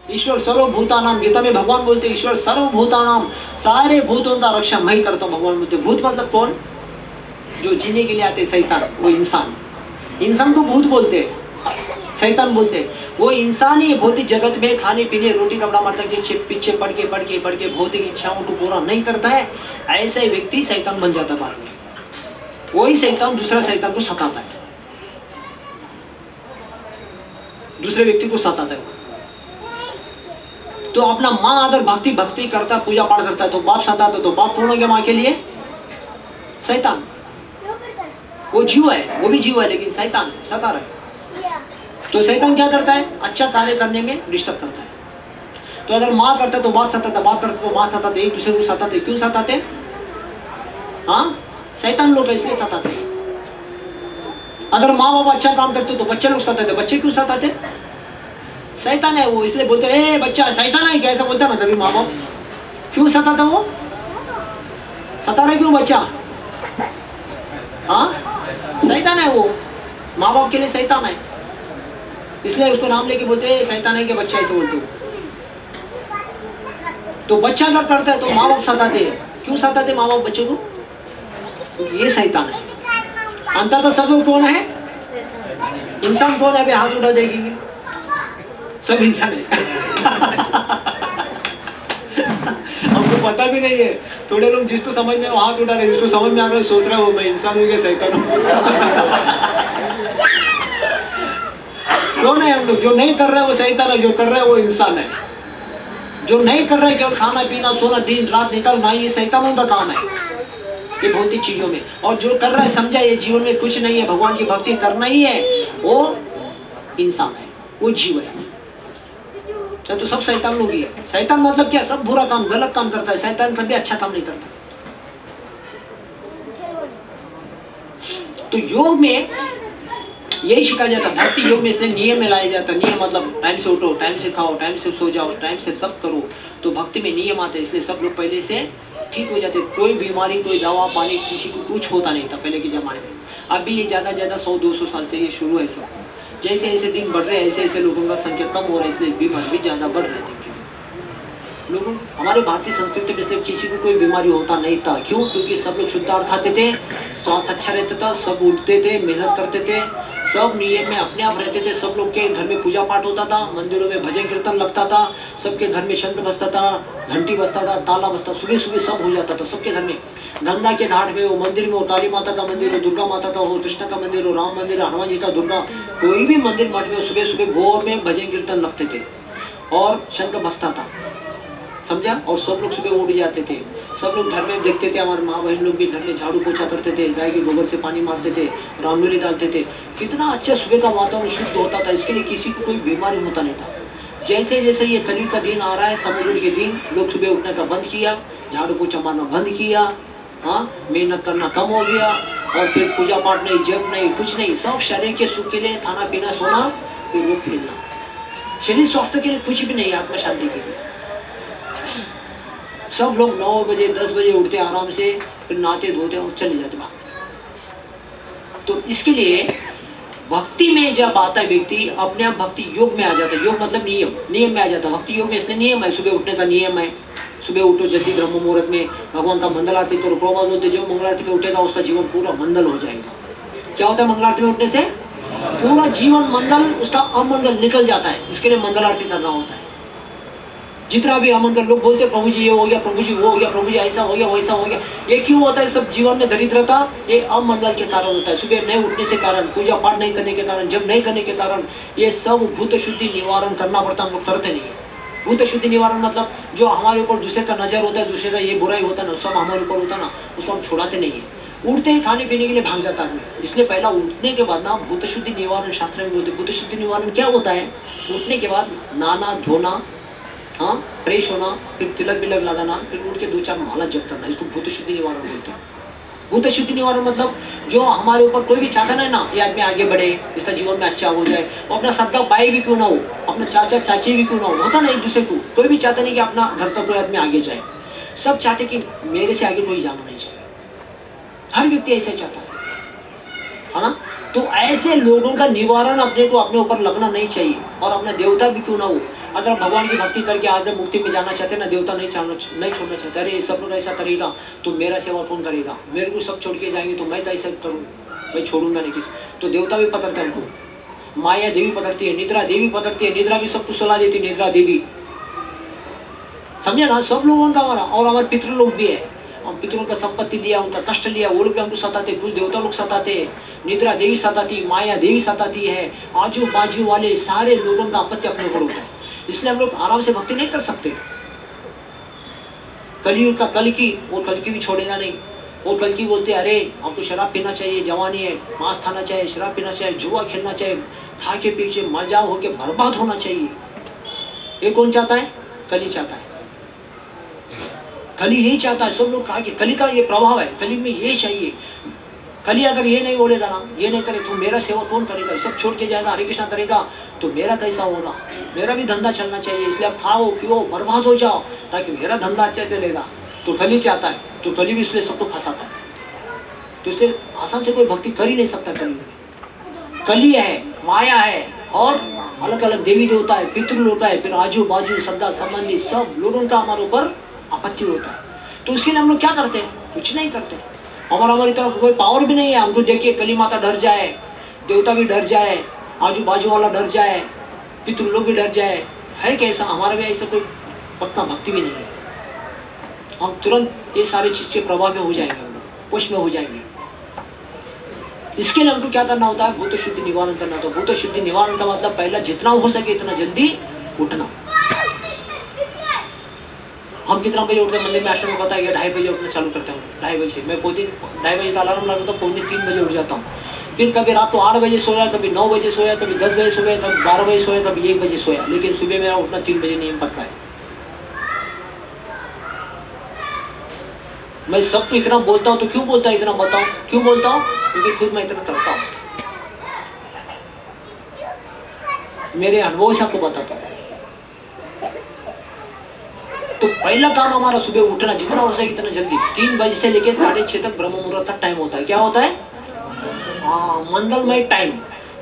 ईश्वर सर्वभूतानाम, गीता में भगवान बोलते ईश्वर सर्वभूतानाम, सारे भूतों का रक्षा मैं ही करता हूँ। भगवान बोलते भूत मतलब कौन? जो जीने के लिए आते शैतान, वो इंसान, इंसान को भूत बोलते हैं, शैतान बोलते हैं। वो इंसान ही भौतिक जगत में खाने पीने रोटी कपड़ा मटन के पीछे पड़ के भौतिक इच्छाओं को पूरा नहीं करता है, ऐसा ही व्यक्ति शैतान बन जाता बाद में। वही शैतान दूसरा शैतान को सताता है, दूसरे व्यक्ति को सताता है। तो अपना माँ अगर भक्ति करता, पूजा पाठ करता है तो बाप सताता, तो बाप कौन हो गया माँ के लिए? शैतान। वो जीव है, वो भी जीव है लेकिन शैतान सता रहा है। तो शैतान क्या करता है? अच्छा कार्य करने में डिस्टर्ब करता है। तो अगर माँ करता तो बाप सताता, बाप करता तो माँ सताते, एक दूसरे को सताते। क्यों सताते? हाँ, शैतान लोग इसलिए सताते। अगर माँ बाप अच्छा काम करते तो बच्चे लोग सताते। बच्चे क्यों सताते? शैतान है वो, इसलिए बोलते ए बच्चा शैतान है क्या, ऐसा बोलता ना तभी माँ बाप। क्यों सताता? वो सता रहा क्यों बच्चा? हाँ, शैतान है वो, माँ बाप के लिए शैतान है, इसलिए उसको नाम लेके बोलते शैतान है कि बच्चा, ऐसे बोलते हो। तो बच्चा अगर करता है तो माँ बाप सताते हैं। क्यों सताते माँ बाप बच्चे को? ये शैतान है। अंतर तो सब लोग कौन है? इंसान कौन है? अभी हाथ उठा देगी, सब इंसान है। हमको पता भी नहीं है। थोड़े लोग जिसको समझ में हाथ उठा रहे, जिसको समझ में आ रहा है सोच रहा है वो मैं इंसान हूँ क्या शैतान हूँ। कौन है हम लोग? जो नहीं कर रहे वो शैतान है, जो कर रहे वो इंसान है। जो नहीं कर रहे केवल खाना पीना सोना दिन रात निकलना, ये शैतानों का काम है ये भौतिक चीजों में। और जो कर रहा है समझा ये जीवन में कुछ नहीं है, भगवान की भक्ति करना ही है, वो इंसान है, वो जीव है। तो सब शैतान लोग ही है। शैतान मतलब क्या? सब बुरा काम गलत काम करता है। शैतान कभी अच्छा काम नहीं करता। तो योग में यही सिखाया जाता है, भक्ति योग में इसलिए नियम में लाया जाता है। नियम मतलब टाइम से उठो, टाइम से खाओ, टाइम से सो जाओ, टाइम से सब करो। तो भक्ति में नियम आते हैं, इसलिए सब लोग पहले से ठीक हो जाते। कोई बीमारी, कोई दवा पानी किसी को कुछ होता नहीं था पहले के जमाने में। अभी ये ज्यादा 100-200 साल से ये शुरू है सब। जैसे ऐसे दिन बढ़ रहे हैं ऐसे ऐसे लोगों का संख्या कम हो रहा है, इसलिए बीमारी भी ज्यादा बढ़ रहे थे लोगों। हमारे भारतीय संस्कृति में इसलिए किसी को कोई बीमारी होता नहीं था। क्यों? क्योंकि सब लोग शुद्ध आहार खाते थे, स्वास्थ्य अच्छा रहता था, सब उठते थे, मेहनत करते थे, सब नियम में अपने आप रहते थे। सब लोग के घर में पूजा पाठ होता था, मंदिरों में भजन कीर्तन लगता था, सबके घर में शंख बजता था, घंटी बजता था, ताला बजता, सुबह सुबह सब हो जाता था सबके घर में। गंगा के घाट में हो, मंदिर में हो, काली माता का मंदिर हो, दुर्गा माता का हो, कृष्ण का मंदिर हो, राम मंदिर, हनुमान जी का, दुर्गा, कोई भी मंदिर मठ में सुबह सुबह भोर में भजन कीर्तन लगते थे और शंख बजता था, समझा। और सब लोग सुबह उठ जाते थे। सब लोग घर में देखते थे, हमारे माँ बहन लोग भी घर में झाड़ू पोछा करते थे, गाय के गोबर से पानी मारते थे, रामनौली डालते थे। कितना अच्छा सुबह का वातावरण शुद्ध होता था, इसके लिए किसी को कोई बीमारी होता नहीं था। जैसे जैसे ये कलयुग का दिन आ रहा है, कमजोरी के दिन, लोग सुबह उठने का बंद किया, झाड़ू पोछा मारना बंद किया, हाँ, मेहनत करना कम हो गया, और फिर पूजा पाठ नहीं, जप नहीं, कुछ नहीं, सब शरीर के सुख के लिए खाना पीना सोना फिर वो फिरना, शरीर स्वास्थ्य के लिए कुछ भी नहीं, आत्मा शांति के लिए। सब लोग 9 बजे 10 बजे उठते आराम से, फिर नहाते धोते और चले जाते बाहर। तो इसके लिए भक्ति में जब आता है व्यक्ति, अपने आप भक्ति योग में आ जाता है। योग मतलब नियम, नियम में आ जाता है। भक्ति योग में इसलिए नियम है, सुबह उठने का नियम है। सुबह उठो जल्दी, ब्रह्म मुहूर्त में भगवान का मंगल आरती करो। प्रभुपाद बोलते जो मंगल आरती में उठेगा उसका जीवन पूरा मंगल हो जाएगा। क्या होता है मंगल आरती में उठने से? पूरा जीवन मंगल, उसका अमंगल निकल जाता है। इसके लिए मंगल आरती करना होता है। जितना भी अमंगल लोग बोलते प्रभु जी ये हो गया, प्रभु जी वो हो गया, प्रभु जी ऐसा हो गया, वैसा हो गया, ये क्यों होता है? सब जीवन में दरिद्रता ये अमंगल के कारण होता है। सुबह नहीं उठने से कारण, पूजा पाठ नहीं करने के कारण, जब नहीं करने के कारण, ये सब भूत शुद्धि निवारण करना पड़ता है। हम लोग करते नहीं है। भूत शुद्धि निवारण मतलब जो हमारे ऊपर दूसरे का नजर होता है, दूसरे का ये बुराई होता है ना, सब हमारे ऊपर होता है ना, उसको हम छोड़ाते नहीं है। उठते ही खाने पीने के लिए भाग जाता है। इसलिए पहला उठने के बाद ना भूत शुद्धि निवारण शास्त्र में बोलते। भूत शुद्धि निवारण क्या होता है? उठने के बाद नहाना धोना, हाँ, फ्रेश होना, फिर तिलक बिलक लगाना, फिर उठ के 2-4 माला जप करना, इसको भूत शुद्धि निवारण बोलते हैं। भूत शुद्धि निवारण मतलब जो हमारे ऊपर कोई भी चाहता नहीं ना, ये आदमी आगे बढ़े, इसका जीवन में अच्छा हो जाए, वो अपना सबका भाई भी क्यों ना हो, अपना चाचा चाची भी क्यों ना हो, होता ना एक दूसरे को, कोई भी चाहता नहीं कि अपना घर का कोई आदमी आगे जाए। सब चाहते कि मेरे से आगे कोई जाना नहीं चाहिए। हर व्यक्ति ऐसे चाहता है ना। तो ऐसे लोगों का निवारण अपने को अपने ऊपर लगना नहीं चाहिए। और अपना देवता भी क्यों ना हो, अगर आप भगवान की भक्ति करके आज जब मुक्ति में जाना चाहते हैं ना, देवता नहीं छोड़ना चाहते, अरे सब लोग ऐसा करेगा तो मेरा सेवा कौन करेगा, मेरे को सब छोड़ के जाएंगे तो मैं तो ऐसा करूँ, मैं छोड़ूंगा नहीं किसी। तो देवता भी पकड़ता है हमको, माया देवी पकड़ती है, निद्रा देवी पकड़ती है, निद्रा भी सबको सलाह देती है, निद्रा देवी, समझे ना, सब लोगों का हमारा। और हमारे पितृ लोग भी है, हम पितरों का संपत्ति लिया, उनका कष्ट लिया, वो लोग भी हमको सताते, कुल देवता लोग सताते, निद्रा देवी सताती, माया देवी सताती है, आजू बाजू वाले सारे लोगों का आपत्ति अपने ऊपर होता है। इसलिए हम लोग आराम से भक्ति नहीं कर सकते। कलयुग का कलकी, वो कलकी भी छोड़ेगा नहीं। वो कलकी बोलते अरे हमको शराब पीना चाहिए, जवानी है, मांस खाना चाहिए, शराब पीना चाहिए, जुआ खेलना चाहिए, खा के पीछे मजा होके बर्बाद होना चाहिए। ये कौन चाहता है? कली चाहता है, कली यही चाहता है। सब लोग कहा कि कली का ये प्रभाव है, कली में ये चाहिए। कली अगर ये नहीं बोलेगा ना, ये नहीं करे तो मेरा सेवा कौन करेगा, सब छोड़ के जाएगा, हरे कृष्णा करेगा तो मेरा कैसा होगा, मेरा भी धंधा चलना चाहिए, इसलिए आप खाओ पियो बर्बाद हो जाओ ताकि मेरा धंधा अच्छा चलेगा। तो कली चाहता है, तो कली भी इसलिए सबको फंसाता है। तो इसलिए आसान से कोई भक्ति कर ही नहीं सकता। कली है, माया है, और अलग अलग देवी देवता है, पितृ होता है, फिर आजू बाजू श्रद्धा संबंधी सब लोगों का हमारे ऊपर आपत्ति होता है। तो उसके लिए हम लोग क्या करते हैं? कुछ नहीं करते। हमारी तरफ कोई पावर भी नहीं है। हमको देखिए कली माता डर जाए, देवता भी डर जाए, आजू बाजू वाला डर जाए, पितृ लोग भी डर जाए, है कैसा? हमारा भी ऐसा कोई पक्का भक्ति भी नहीं है। हम तुरंत ये सारी चीज के प्रभाव में हो जाएंगे, हम लोग वश में हो जाएंगे। इसके लिए हमको क्या करना होता है? भूत शुद्धि निवारण करना। तो भूत शुद्धि निवारण का मतलब पहला जितना हो सके इतना जल्दी उठना। हम कितना बजे उठते हैं? मंदिर में आश्रम में पता है 2:30 बजे उठना चालू करते हैं। 2:30 बजे मैं कोई दिन 2:30 बजे का अलार्म लगाता हूँ, 2:45 बजे उठ जाता हूँ। फिर कभी रात को 8 बजे सोया, कभी 9 बजे सोया, कभी 10 बजे सोया, कभी 12 बजे सोया, कभी 1 बजे सोया, लेकिन सुबह मेरा उठना 3 बजे नियम पक्का है। मैं सबको इतना बोलता हूँ, तो क्यों बोलता है इतना बताओ? क्यों बोलता हूँ? क्योंकि खुद मैं इतना करता हूँ। मेरे अनुभव से आपको बताता हूँ। तो पहला काम हमारा सुबह उठना, जितना हो सके इतना जल्दी। 3 बजे से लेकर 6:30 तक ब्रह्म मुहूर्त तक टाइम होता है। क्या होता है? मंगलमय टाइम।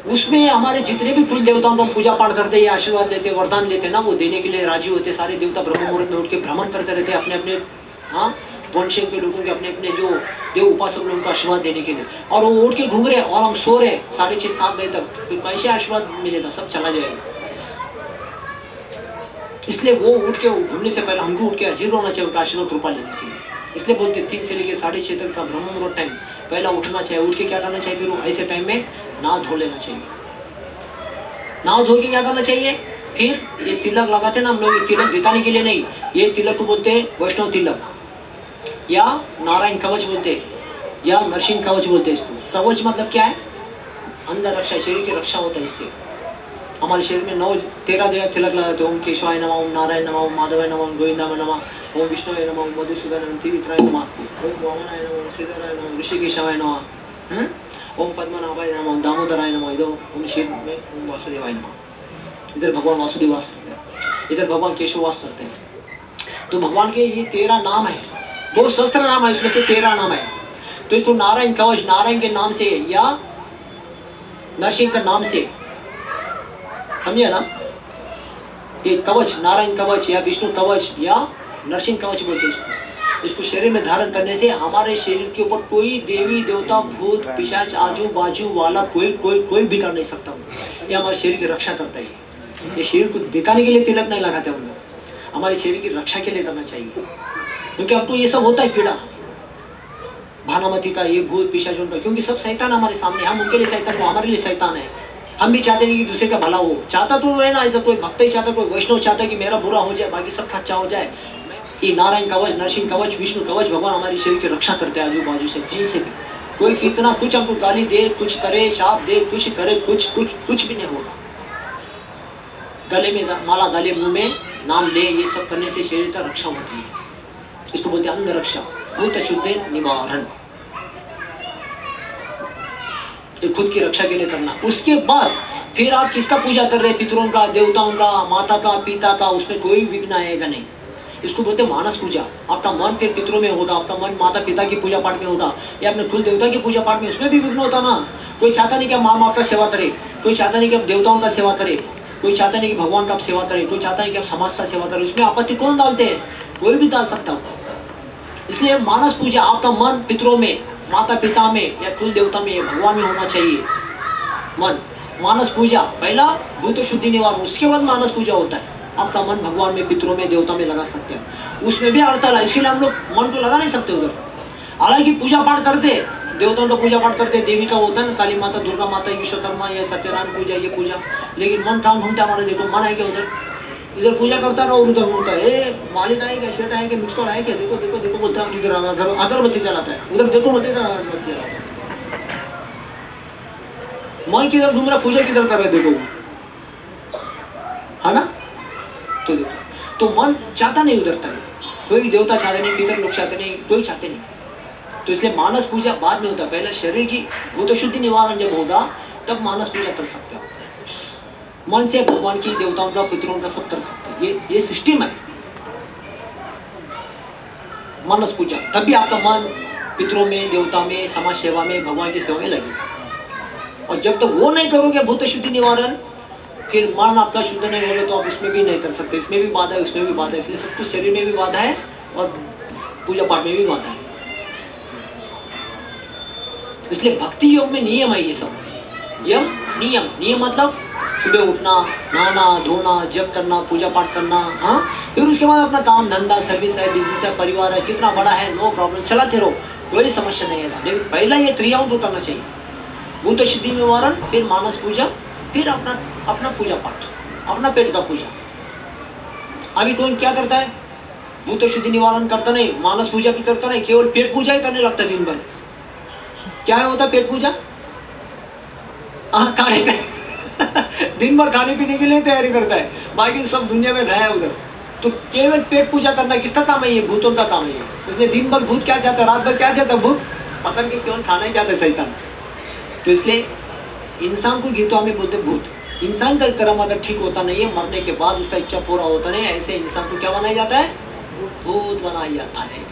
उसमें हमारे जितने भी कुल देवताओं को पूजा पाठ करते हैं, आशीर्वाद देते, वरदान लेते ना, वो देने के लिए राजी होते। सारे देवता ब्रह्म मुहूर्त में उठ के भ्रमण करते रहते अपने अपने वंश के लोगों के, अपने अपने जो देव उपासक लोगों को आशीर्वाद देने के लिए। और वो उठ के घूम रहे और हम सो रहे 6:30-7 बजे तक, फिर कैसे आशीर्वाद मिलेगा? सब चला जाएगा। इसलिए वो उठ के घूमने से पहले हमको उठ के हाजिर होना चाहिए उनका आशीर्वाद कृपा लेने के लिए। इसलिए बोलते 3 से लेकर 6:30 तक का ब्रह्म मुहूर्त टाइम पहला उठना चाहिए। उठ के क्या करना चाहिए? फिर वो ऐसे टाइम में नहा धो लेना चाहिए। नहा धो के क्या करना चाहिए? फिर ये तिलक लगाते ना हम लोग, ये तिलक दिखाने के लिए नहीं, ये तिलक को बोलते हैं वैष्णव तिलक, या नारायण कवच बोलते हैं, या नरसिंह कवच बोलते हैं इसको। कवच मतलब क्या है? अंदर रक्षा, शरीर की रक्षा होता है इससे। हमारे शरीर में 13 तिलक लगाते हैं। ओम केशवाय नमः, ओम नारायण नमः, ओम माधवाय नमः, ओम गोविंदाय नमः, ओम विष्णुवे नमः, ओम मधुसूदनाय नमः, त्रिविक्राय नमः, ओम वामनाय नमः, ओम श्रीधराय नमः, ऋषिकेशाय नमः, ओम पद्मनाभाय नमः, ओम दामोदराय नमः, इधर ओम शिव में ओम वासुदेवाय नमः। इधर भगवान वासुदेव वास करते हैं, इधर भगवान केशव वास करते हैं। तो भगवान के ये 13 नाम है, 2 सहस्त्र नाम है, इसमें से 13 नाम है। तो इसको नारायण कवच, नारायण के नाम से या नरसिंह के नाम से, समझे ना? ये कवच, नारायण कवच या विष्णु कवच या नरसिंह कवच बोलते हैं इसको शरीर में धारण करने से हमारे शरीर के ऊपर कोई देवी देवता भूत पिशाच आजू बाजू वाला कोई भी कर नहीं सकता। ये हमारे शरीर की रक्षा करता है। ये शरीर को दिखाने के लिए तिलक नहीं लगाते हम लोग, हमारे शरीर की रक्षा के लिए करना चाहिए। क्योंकि अब तो ये सब होता है पीड़ा भानामती का, ये भूत पिशाच का, क्योंकि सब शैतान हमारे सामने, हम उनके लिए शैतान, वो हमारे लिए शैतान है। हम भी चाहते नहीं कि दूसरे का भला हो, चाहता तो है ना, ऐसा कोई भक्त ही चाहता, कोई वैष्णव चाहता कि मेरा बुरा हो जाए बाकी सब अच्छा हो जाए। ये नारायण कवच, नरसिंह कवच, विष्णु कवच, भगवान हमारे शरीर की रक्षा करते हैं आजू बाजू से, कहीं से भी। कोई कितना कुछ हमको गाली दे, कुछ करे, शाप दे, कुछ करे, कुछ भी नहीं होगा। गले में माला डाले, मुंह में नाम ले, ये सब करने से शरीर का रक्षा होती है। इसको बोलते हैं अंग रक्षा, भूत शुद्धि निवारण। खुद की रक्षा के लिए करना। उसके बाद फिर आप किसका पूजा कर रहे हैं? पितरों का, देवताओं का, माता का, पिता का, उसमें कोई विघ्न आएगा नहीं। इसको बोलते हैं मानस पूजा। आपका मन फिर पितरों में होगा, आपका मन माता पिता की पूजा पाठ में होगा, या अपने कुल देवता की पूजा पाठ में, उसमें भी विघ्न होता ना। कोई चाहता नहीं कि माँ बाप का सेवा करे, कोई चाहता नहीं कि आप देवताओं का सेवा करे, कोई चाहता नहीं कि भगवान का आप सेवा करें, कोई चाहता है कि आप समाज का सेवा करें, उसमें आपत्ति कौन डालते हैं? कोई भी डाल सकता हो। इसलिए मानस पूजा, आपका मन पितरों में, माता पिता में या कुल देवता में, भगवान में होना चाहिए मन। मानस पूजा पहला भूत शुद्धि निवारण, उसके बाद मानस पूजा होता है। आपका मन भगवान में, पितरों में, देवता में लगा सकते हैं, उसमें भी अर्थ है, इसलिए हम लोग मन को लगा नहीं सकते उधर। हालांकि पूजा पाठ करते, देवताओं का पूजा पाठ करते, देवी का होता है ना, काली माता, दुर्गा माता, विश्वकर्मा या सत्यनारायण पूजा, ये पूजा, लेकिन मन काम घूमता हमारे। देखो मन है क्या उधर, इधर पूजा करता रहो, उधर घूमता है, मालिक आएगा, शर्ट आएगा, मिक्सर आएगा, देखो देखो देखो बोलता है, इधर अगरबत्ती जलाता है, उधर देखो बोलते अगरबत्ती जलाता है। मन किधर घूम रहा, पूजा किधर कर रहा है, देखो, है ना। तो देखो, तो मन चाहता नहीं उधर तक, कोई देवता चाहते नहीं, पितर लोग चाहते नहीं, कोई चाहते नहीं। तो इसलिए मानस पूजा बाद में होता है, पहले शरीर की भूत शुद्धि निवारण जब होगा तब मानस पूजा कर सकते हो। मन से भगवान की, देवताओं का, पितरों का सब कर सकते हैं, ये सिस्टम है मानस पूजा। तभी आपका मन पितरों में, देवता में, समाज सेवा में, भगवान की सेवा में लगेगा। और जब तक वो नहीं करोगे भूत शुद्धि निवारण, फिर मन आपका शुद्ध नहीं होगा तो आप इसमें भी नहीं कर सकते, इसमें भी बाधा है, उसमें भी बाधा है। इसलिए सब कुछ शरीर में भी बाधा है और पूजा पाठ में भी बाधा है। इसलिए भक्ति योग में नियम है ये सब, यम नियम। नियम मतलब सुबह उठना, नहाना, धोना, जप करना, पूजा पाठ करना, हाँ। फिर उसके बाद अपना काम धंधा, सर्विस है, बिजनेस है, परिवार है, कितना बड़ा है, नो प्रॉब्लम, चलाते रहो, कोई समस्या नहीं है। लेकिन पहला ये क्रियाओं को करना चाहिए, भूत शुद्धि निवारण, फिर मानस पूजा, फिर अपना पूजा पाठ, अपना पेट का पूजा। अभी कोई क्या करता है, भूत शुद्धि निवारण करता नहीं, मानस पूजा भी करता नहीं, केवल पेट पूजा ही करने लगता है दिन भर। क्या होता है पेट पूजा? खाने दिन भर खाने पीने के लिए तैयारी करता है, बाकी सब दुनिया में गया है उधर। तो केवल पेट पूजा करना किसका काम है? ये भूतों का काम है। इसलिए दिन भर भूत क्या चाहता है, रात भर क्या चाहता है, भूत पकड़ के केवल खाना ही चाहता है शैतान। तो इसलिए इंसान को गीता में बोलते भूत। इंसान का कर्म अगर ठीक होता नहीं है, मरने के बाद उसका इच्छा पूरा होता नहीं, ऐसे इंसान को क्या बनाया जाता है? भूत बनाया जाता है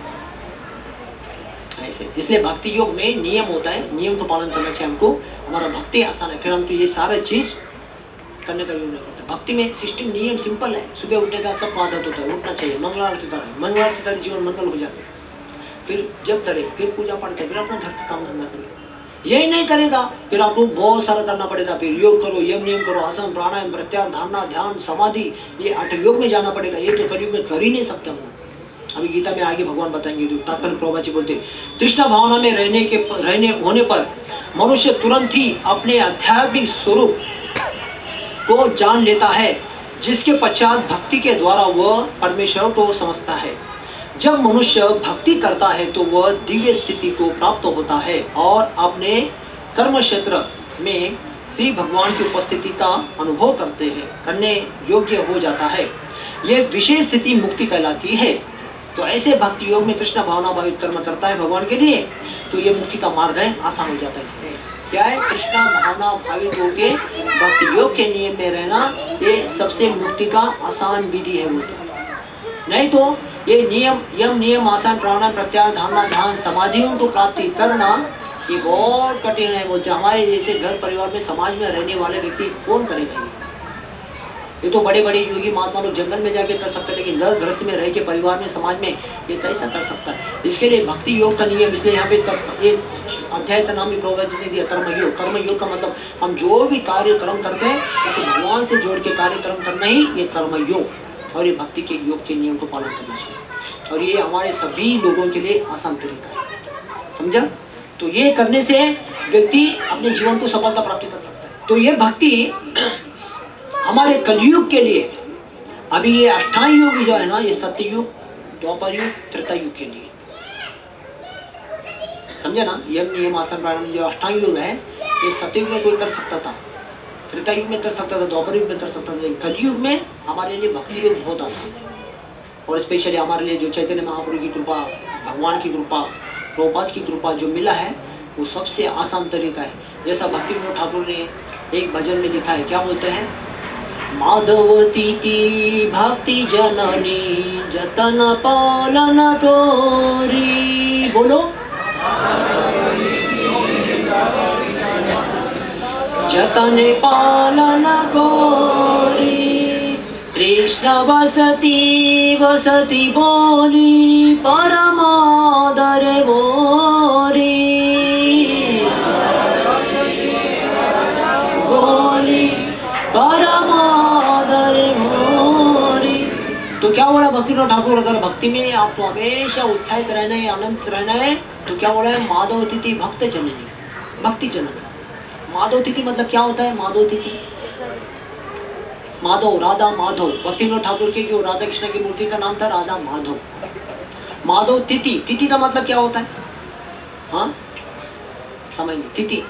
ऐसे। इसलिए भक्ति योग में नियम होता है, नियम का पालन करना चाहिए हमको, हमारा भक्ति आसान है, फिर हम तो ये सारा चीज करने का योग नहीं करते। भक्ति में सिस्टम, नियम सिंपल है, सुबह उठने का सब आदत होता है, उठना चाहिए, मंगलारती करें, मंगलारती करें, जीवन मंगल हो जाते, फिर जब करे, फिर पूजा पाठ करे, फिर अपना घर का काम धंधा करे। यही नहीं करेगा फिर आपको बहुत सारा करना पड़ेगा, फिर योग करो, यम नियम करो, आसन, प्राणायाम, प्रत्याहार, धारणा, ध्यान, समाधि, ये 8 योग में जाना पड़ेगा। ये तो कलयुग में कर ही नहीं सकते हम। अभी गीता में आगे भगवान बताएंगे, तो तात्पर्य प्रभुपाद जी बोलते, तृष्णा भावना में रहने होने पर मनुष्य तुरंत ही अपने आध्यात्मिक स्वरूप को जान लेता है, जिसके पश्चात भक्ति के द्वारा वह परमेश्वर को समझता है। जब मनुष्य भक्ति करता है तो वह दिव्य स्थिति को प्राप्त होता है और अपने कर्म क्षेत्र में श्री भगवान की उपस्थिति का अनुभव करने योग्य हो जाता है। यह विशेष स्थिति मुक्ति कहलाती है। तो ऐसे भक्ति योग में कृष्ण भावना भावित कर्म करता है भगवान के लिए, तो ये मुक्ति का मार्ग है, आसान हो जाता है। इसमें क्या है? कृष्ण भावना भावित होके भक्ति योग के नियम में रहना, ये सबसे मुक्ति का आसान विधि है। वो नहीं तो ये नियम, यम नियम, आसन, प्राणायाम, प्रत्याहार, धारणा, ध्यान, समाधियों को प्राप्ति करना ये बहुत कठिन है। बोलते हमारे जैसे घर परिवार में, समाज में रहने वाले व्यक्ति कौन करेगा? ये तो बड़े बड़े योगी महात्मा लोग जंगल में जाके कर सकते हैं, लेकिन घर गृहस्थ में रह के परिवार में, समाज में ये कैसा कर सकता है? इसके लिए भक्ति योग का नियम, इसलिए यहाँ पे एक अध्याय का नाम भी प्रभुपाद जी ने दिया, कर्मयोग। कर्मयोग का मतलब हम जो भी कार्यक्रम करते हैं तो भगवान से जोड़ के कार्यक्रम करना ही ये कर्मयोग, और ये भक्ति के योग के नियम को पालन करना चाहिए। और ये हमारे सभी लोगों के लिए आसान तरीका है, समझा? तो ये करने से व्यक्ति अपने जीवन को सफलता प्राप्त कर सकता है। तो ये भक्ति हमारे कलयुग के लिए, अभी ये अष्टांग योग जो है ना, ये सत्ययुग, द्वापर युग, त्रेता युग के लिए, समझा ना? यम नियम, आसन, प्राणायाम जो अष्टांग योग है, ये सत्ययुग में कोई कर सकता था, त्रेता युग में कर सकता था, द्वापर युग में कर सकता था, कलयुग में हमारे लिए भक्ति योग बहुत आसान है। और स्पेशली हमारे लिए जो चैतन्य महाप्रभु की कृपा, भगवान की कृपा, प्रभुपाद की कृपा जो मिला है, वो सबसे आसान तरीका है। जैसा भक्ति विनोद ठाकुर ने एक भजन में लिखा है, क्या बोलते हैं? माधवती की भक्ति जननी जतन पालन टोरी, बोलो जतन पालन टोरी, बसती बसती बोली परमादर मोरी, बोली परमादर मोरी। तो क्या बोला भक्तिनाथ ठाकुर, अगर भक्ति में आपको हमेशा उत्साहित रहना है, आनंदित रहना है, तो क्या बोला है, माधव तिथि भक्त जननी, भक्ति जननी। माधव तिथि मतलब क्या होता है? माधव तिथि, माधव, राधा माधव, भक्तिनाथ ठाकुर की जो राधा कृष्ण की मूर्ति का नाम था राधा माधव। माधव तिथि, तिथि का मतलब क्या होता है? हाँ समझ नहीं। तिथि,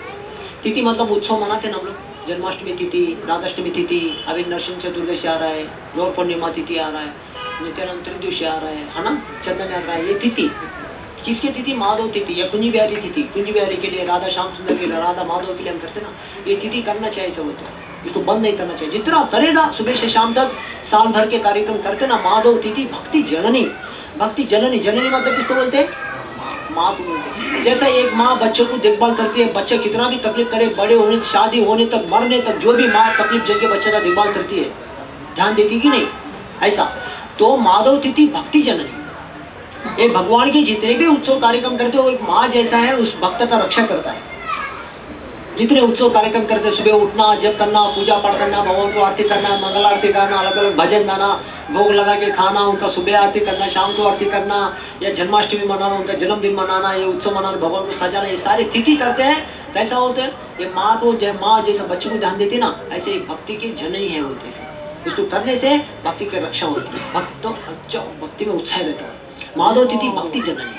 तिथि मतलब उत्सव मनाते हैं ना हम लोग, जन्माष्टमी तिथि, राधाष्टमी तिथि, अभी नरसिंह चतुर्दशी आ रहा है, गौर पूर्णिमा तिथि आ रहा है, नित्यानंद त्रिदशी आ रहा है ना, चंदन आ रहा है। ये तिथि किसकी तिथि? माधव तिथि या कुंजी बिहारी तिथि। कुंजी बिहारी के लिए, राधा श्याम सुंदर के लिए, राधा माधव के लिए हम करते ना, ये तिथि करना चाहिए सब होता है, इसको बंद नहीं करना चाहिए। जितना करेगा सुबह से शाम तक साल भर के कार्यक्रम करते ना, माधव तिथि भक्ति जननी। भक्ति जननी, जननी मतलब किसको बोलते हैं? माँ को बोलते हैं। जैसा एक माँ बच्चों को देखभाल करती है, बच्चे कितना भी तकलीफ करे, बड़े होने, शादी होने तक, मरने तक, जो भी माँ तकलीफ झेल के बच्चे का देखभाल करती है, ध्यान देती कि नहीं, ऐसा। तो माधव तिथि भक्ति जननी, ये भगवान के जितने भी उत्सव कार्यक्रम करते हो, एक माँ जैसा है, उस भक्त का रक्षा करता है। जितने उत्सव कार्यक्रम करते, सुबह उठना, जप करना, पूजा पाठ करना, भगवान को आरती करना, मंगल आरती करना, अलग अलग भजन गाना, भोग लगा के खाना, उनका सुबह आरती करना, शाम को आरती करना, या जन्माष्टमी मनाना, उनका जन्मदिन मनाना, ये उत्सव मनाना, भगवान को सजाना, ये सारे तिथि करते हैं। कैसा होता है? ये माँ को, माँ जैसा बच्चों को ध्यान देती ना, ऐसे भक्ति की जननी है वो। जैसे इसको करने से भक्ति की रक्षा होती है, भक्त भक्ति में उत्साह रहता है। माधव तिथि भक्ति जननी,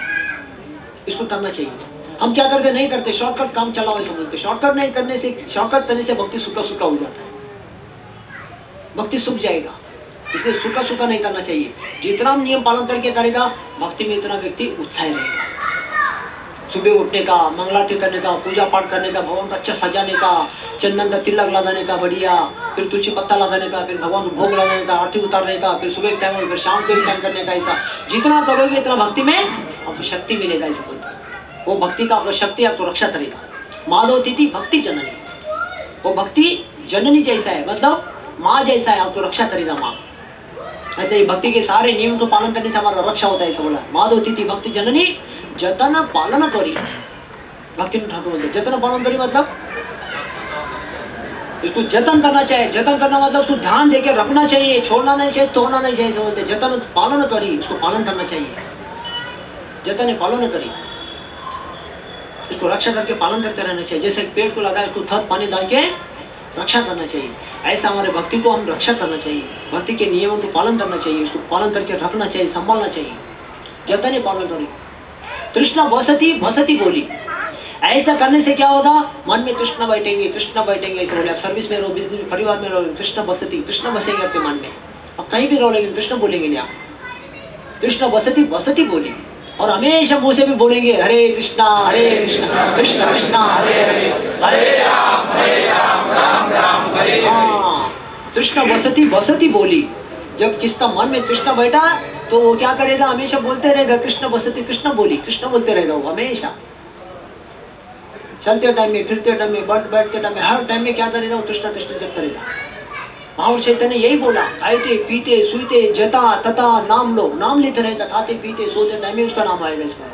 इसको करना चाहिए। हम क्या करते? नहीं करते, शॉर्टकट काम चलाओ ऐसा बोलते। शॉर्टकट नहीं करने से, शॉर्टकट करने से भक्ति सूखा सूखा हो जाता है, भक्ति सूख जाएगा। इसलिए सूखा सूखा नहीं करना चाहिए। जितना हम नियम पालन करके करेगा, भक्ति में इतना व्यक्ति उत्साह रहेगा। सुबह उठने का, मंगलारती करने का, पूजा पाठ करने का, भगवान को अच्छा सजाने का, चंदन का तिलक लगाने का बढ़िया, फिर तुलसी पत्ता लगाने का, फिर भगवान को भोग लगाने का, आरती उतारने का, फिर सुबह टाइम, फिर शाम को टाइम करने का। ऐसा जितना करोगे इतना भक्ति में आपको शक्ति मिलेगा। ऐसा बोलते हैं, वो भक्ति का आपको शक्ति आपको रक्षा करेगा। माधव तिथि भक्ति जननी, वो भक्ति जननी जैसा है, मतलब माँ जैसा है, आपको रक्षा करेगा माँ। ऐसे ही भक्ति के सारे नियम को पालन करने से हमारा रक्षा होता है, ऐसा बोला। माधव तिथि भक्ति जननी जतन पालन करी, भक्ति ठाकुर बोलते जतन पालन करी मतलब इसको जतन करना चाहिए। जतन करना मतलब उसको ध्यान देके रखना चाहिए, छोड़ना नहीं चाहिए, तोड़ना नहीं चाहिए, ऐसा बोलते। जतन पालन करी, इसको पालन करना चाहिए। जतन पालन करी, इसको रक्षा करके पालन करते रहना चाहिए। जैसे पेड़ को लगाए, उसको थर्ड पानी डाल के रक्षा करना चाहिए, ऐसा हमारे भक्ति को हम रक्षा करना चाहिए। भक्ति के नियमों को पालन करना चाहिए, उसको पालन करके रखना चाहिए, संभालना चाहिए। जतन पालन करी। तृष्णा बसती बसती बोली, ऐसा करने से क्या होगा? मन में तृष्णा बैठेंगे, तृष्णा बैठेंगे। ऐसे बोले, आप सर्विस में रहो, बिजनेस में, परिवार में रहो, तृष्णा बसती, तृष्णा बसेंगे आपके मन में। आप कहीं भी रहो लेकिन कृष्ण बोलेंगे नहीं आप। कृष्ण बसती बसती बोली, और हमेशा मुंह से भी बोलेंगे हरे कृष्णा कृष्ण कृष्ण हरे हरे, हरे राम राम राम हरे हरे। कृष्ण बसती बसती बोली। जब किसका मन में कृष्ण बैठा तो वो क्या करेगा? हमेशा बोलते रहेगा कृष्ण बसती, कृष्ण बोली, कृष्ण बोलते रहेगा वो हमेशा। चलते टाइम में, फिरते टाइम में, बैठते टाइम में, हर टाइम में क्या करेगा? वो कृष्ण कृष्ण जप करेगा। महावीर चैतन्य ने यही बोला, खाते पीते सोते जता तथा नाम लो, नाम लेते रहेगा, खाते पीते सोते टाइम में उसका नाम आएगा इसमें।